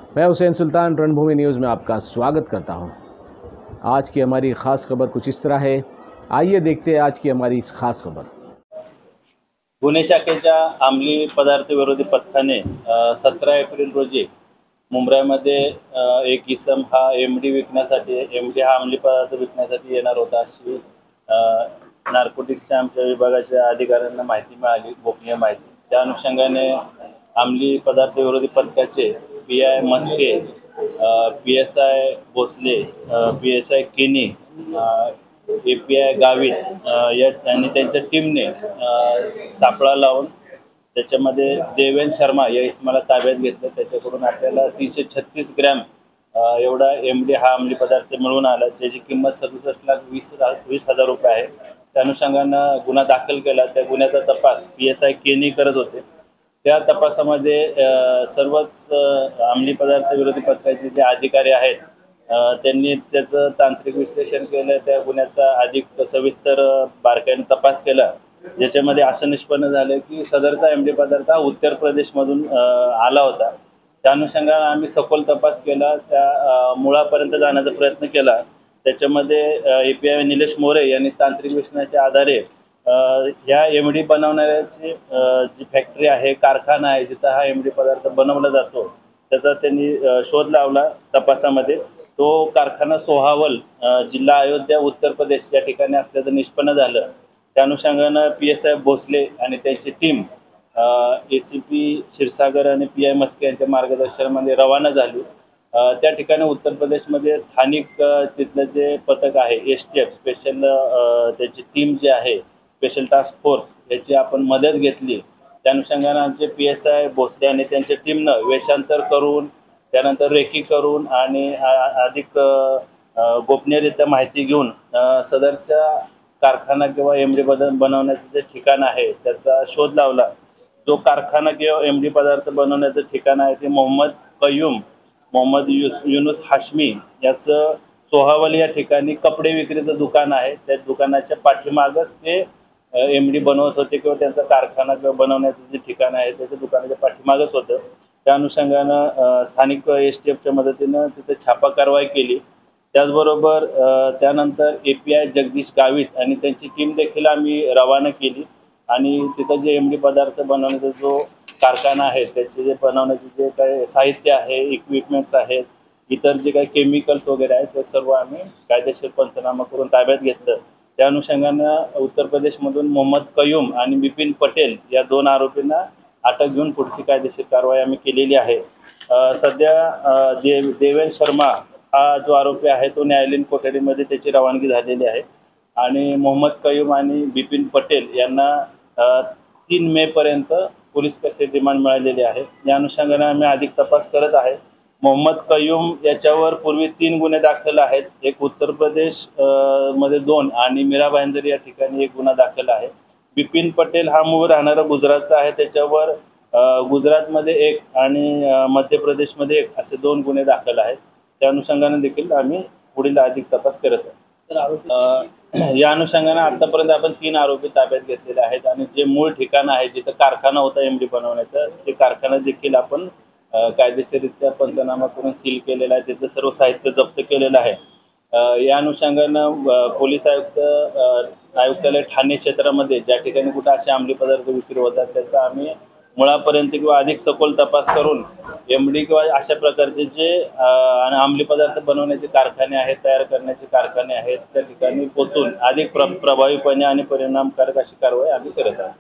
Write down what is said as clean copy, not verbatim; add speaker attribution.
Speaker 1: मैं हुसैन सुल्तान रणभूमि न्यूज़ में आपका स्वागत करता हूं। आज की हमारी ख़ास खबर कुछ इस तरह है। आइए देखते हैं आज की हमारी इस खास खबर।
Speaker 2: गुन्हे शाखेच्या अंमली पदार्थ विरोधी पथकाने 17 एप्रिल रोजी मुंबईमध्ये एक इसम हा एमडी विकण्यासाठी हा अंमली पदार्थ विकण्यासाठी येणार होता अशी नार्कोटिक्सच्या आमच्या विभागाच्या अधिकाऱ्यांना माहिती मिळाली, गोपनीय माहिती। त्या अनुषंगाने अंमली पदार्थ विरोधी पथकाचे PI Maske, PSI Bhosale, PSI केनी, API गावित आणि त्यांच्या टीमने सापळा लावून त्याच्यामध्ये देवेन शर्मा या इसमाला ताब्यात घेतलं। त्याच्याकडून आपल्याला 336 ग्रॅम एवढा MD हा अंमली पदार्थ मिळून आला, ज्याची किंमत 67,20,000 रुपये आहे। त्या अनुषंगानं गुन्हा दाखल केला। त्या गुन्ह्याचा तपास PSI केनी करत होते। त्या तपासामध्ये सर्वच अंमली पदार्थ विरोधी पथकाचे जे अधिकारी आहेत त्यांनी त्याचं तांत्रिक विश्लेषण केलं। त्या गुन्ह्याचा अधिक सविस्तर बारकाईने तपास केला, ज्याच्यामध्ये असं निष्पन्न झालं की सदरचा MD पदार्थ हा उत्तर प्रदेशमधून आला होता। त्या अनुषंगाने आम्ही सखोल तपास केला, त्या मुळापर्यंत जाण्याचा प्रयत्न केला। त्याच्यामध्ये API निलेश मोरे यांनी तांत्रिक विश्लेषणाच्या आधारे या MD बनवणाऱ्याची जी फॅक्टरी आहे, कारखाना आहे, जिथं हा MD पदार्थ बनवला जातो, त्याचा त्यांनी शोध लावला। तपासामध्ये तो कारखाना सोहावल, जिल्हा अयोध्या, उत्तर प्रदेश या ठिकाणी असल्याचं निष्पन्न झालं। त्या अनुषंगानं PSI भोसले आणि त्यांची टीम ACP क्षीरसागर आणि PI मस्के यांच्या मार्गदर्शनामध्ये रवाना झाली। त्या ठिकाणी उत्तर प्रदेशमध्ये स्थानिक तिथलं जे पथक आहे STF स्पेशल, त्याची टीम जी आहे स्पेशल टास्क फोर्स, याची आपण मदत घेतली। त्या अनुषंगानं आमचे PSI भोसले आणि त्यांच्या टीमनं वेषांतर करून, त्यानंतर रेकी करून आणि अधिक गोपनीयरित्या माहिती घेऊन सदरच्या कारखाना किंवा MD बनवण्याचं जे ठिकाण आहे त्याचा शोध लावला। जो कारखाना किंवा MD पदार्थ बनवण्याचं ठिकाण आहे ते मोहम्मद युनुस हाशमी याचं सोहावल या ठिकाणी कपडे विक्रीचं दुकान आहे। त्या दुकानाच्या पाठीमागच ते MD बनवत होते किंवा त्यांचा कारखाना किंवा बनवण्याचं जे ठिकाण आहे त्याच्या दुकानाच्या पाठीमागच होतं। त्या अनुषंगानं स्थानिक STFच्या मदतीनं तिथे छापा कारवाई केली। त्याचबरोबर त्यानंतर API जगदीश गावित आणि त्यांची टीम देखील आम्ही रवाना केली आणि तिथं जे MD पदार्थ बनवण्याचा जो कारखाना आहे त्याचे जे बनवण्याचे जे काही साहित्य आहे, इक्विपमेंट्स आहेत, इतर जे काही केमिकल्स वगैरे आहेत, ते सर्व आम्ही कायदेशीर पंचनामा करून ताब्यात घेतलं। त्या अनुषंगानं उत्तर प्रदेशमधून मोहम्मद कयूम आणि बिपिन पटेल या 2 आरोपींना अटक घेऊन पुढची कायदेशीर कारवाई आम्ही केलेली आहे। सध्या देवेन शर्मा हा जो आरोपी आहे तो न्यायालयीन कोठडीमध्ये त्याची रवानगी झालेली आहे आणि मोहम्मद कयूम आणि बिपिन पटेल यांना 3 मे पर्यंत पोलीस कस्टडी रिमांड मिळालेली आहे। या अनुषंगाने आम्ही अधिक तपास करत आहे। मोहम्मद कयूम याच्यावर पूर्वी 3 गुन्हे दाखल आहेत, एक उत्तर प्रदेश मध्ये 2 आणि मीरा भाईंदर या ठिकाणी एक गुन्हा दाखल आहे। बिपिन पटेल हा मूळ राहणारा गुजरातचा आहे, त्याच्यावर गुजरातमध्ये 1 आणि मध्य प्रदेशमध्ये 1 असे 2 गुन्हे दाखल आहेत। त्या अनुषंगाने देखील आम्ही पुढील अधिक तपास करत आहे। या अनुषंगाने आतापर्यंत आपण 3 आरोपी ताब्यात घेतलेले आहेत आणि जे मूळ ठिकाण आहे जिथं कारखाना होता MD बनवण्याचा, ते कारखाना देखील आपण कायदेशीररित्या पंचनामा करून सील केलेला आहे, तिथलं सर्व साहित्य जप्त केलेलं आहे। या अनुषंगानं पोलीस आयुक्तालय ठाणे क्षेत्रामध्ये ज्या ठिकाणी कुठं असे अंमली पदार्थ विक्री होतात त्याचा आम्ही मुळापर्यंत किंवा अधिक सखोल तपास करून MD किंवा अशा प्रकारचे जे अंमली पदार्थ बनवण्याचे कारखाने आहेत, तयार करण्याचे कारखाने आहेत, त्या ठिकाणी पोहोचून अधिक प्रभावीपणे आणि परिणामकारक अशी कारवाई आम्ही करत आहोत।